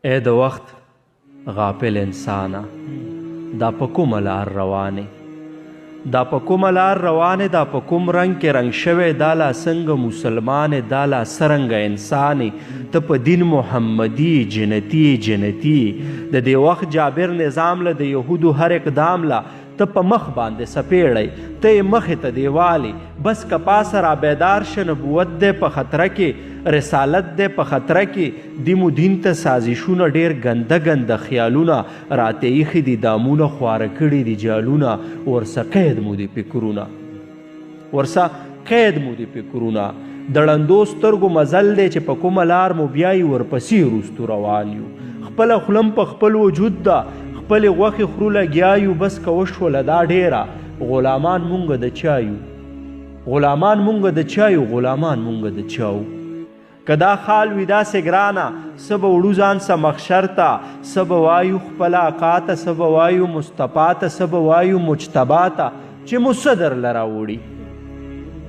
ای د وخت غافل انسانه، دا په کومه لار روانې؟ دا په کومه لار روانې؟ دا په کوم رنګ کې رنګ شوی؟ دا لا څنګه مسلمانې؟ دا لا څرنګه انسانې؟ ته په دین محمدي جنتي د دې وخت جابر نظام له د یهودو هر اقدام له ته په مخ باندې سپیړی، ته یې مخې ته دیوالې. بس که پاسه را بیدار شه، نبوت دی په خطره کې، رسالت دی په خطره کې. دیمو دین ته سازشونه ډېر ګنده خیالونه راته ایښي دي، دامونه خواره کړي دي جالونه، ورسه قید مو دي فکرونه، د ړندو سترګو مزل دی چې په کومه لار مو بیایي ورپسې وروستو روان یو. خپله خولم په خپل وجود ده، خپلې غوښې خورو لګیا یو. بس که وشوله دا ډېره، غلامان مونږ د چا یو؟ غلامان مونږ د چا وو؟ که دا خال وي داسې ګرانه، څه به وړو ځان سه محشر ته، څه به وایو خپله آقا ته، څه به وایو مصطفی ته، څه به وایو مجتبا ته چې مو څه درله راوړي.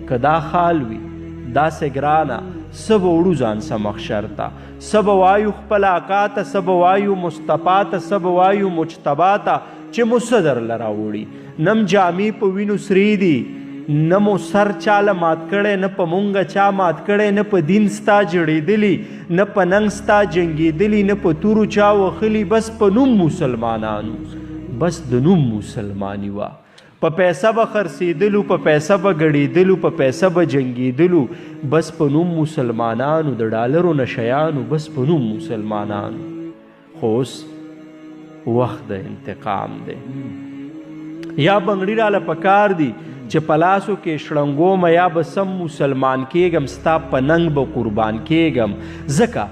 که دا خال وي داسې ګرانه، څه به وړو ځان سه محشر ته، څه به وایو خپله آقا ته، څه به وایو مصطفی ته، څه به وایو مجتبا ته چې مو څه درله راوړي. نم جامې په وینو سرې دي، نه مو سر چاله مات کړی، نه په مونږه چا مات کړی، نه په دین ستا جړېدلي، نه په ننګ ستا جنګېدلي، نه په تورو چا وخلي. بس په نوم مسلمانانو، بس د نوم مسلمانی وه. په پیسه به خرڅېدلو، په پیسه به ګډېدلو، په پیسه به جنګېدلو، بس په نوم مسلمانانو. د ډالرو نشیانو، بس په نوم مسلمانانو. خو اوس وخت د انتقام دی. یا بنګړي راله پکار دي چې په لاسو کې شړنګوم، یا به سم مسلمان کېږم، ستا په ننګ به قربان کېږم. ځکه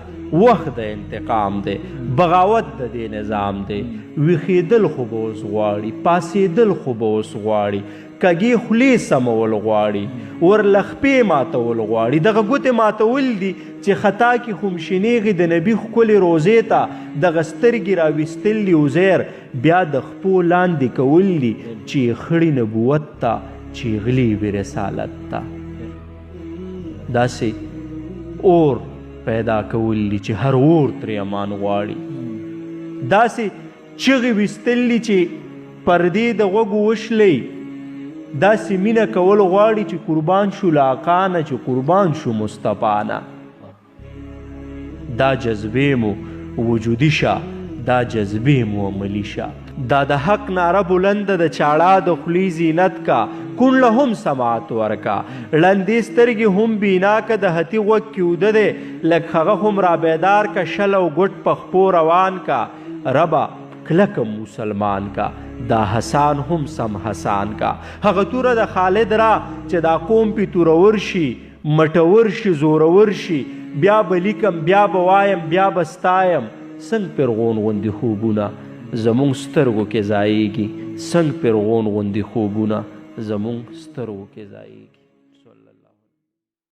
وخت د انتقام دی، بغاوت د دې نظام دی. ویښېدل خو به اوس غواړي، پاسېدل خو به اوس غواړي، کږې خولې سمول غواړي، ورلخپې ماتول غواړي. دغه ګوتې ماتول دي چې خطا کې خمشنېږي د نبي ښکلې روزې ته، دغه سترګې راویستل دي عزیر، بیا د خپو لاندې کول دي چې خړي نبوت ته، چې غلی وي رسالت ته. داسې اور پیدا کول دي چې هر اور ترې امان غواړي. داسې چغې ویستل دي چې پردې د غوږو وشلی. داسې مینه کول غواړي چې قربان شو له آقا نه، چې قربان شو مصطفی نه. دا جذبې مو وجودي شه، دا جذبې مو عملي شه. دا د حق ناره بلنده د چاړه د خولي زینت کا، کون له هم سماعت ورکا. ړندې سترګې هم بینا که د هتي غوږ کې اوده دی، لږ هغه هم را بیدار که، شل او ګوټ په خپو روان کا. ربه کلکم مسلمان کا، دا حسان هم سم حسان کا. هغه توره د خالد را چې دا قوم پې تورور شي، مټور شي، زورور شي. بیا به لیکم، بیا به وایم، بیا به ستایم. څنګ پرغون غوندې خوبونه زمونږ سترګو کې ځایږي، څنګ پرغون غوندې خوبونه زمونږ سترګو کې ځایږي.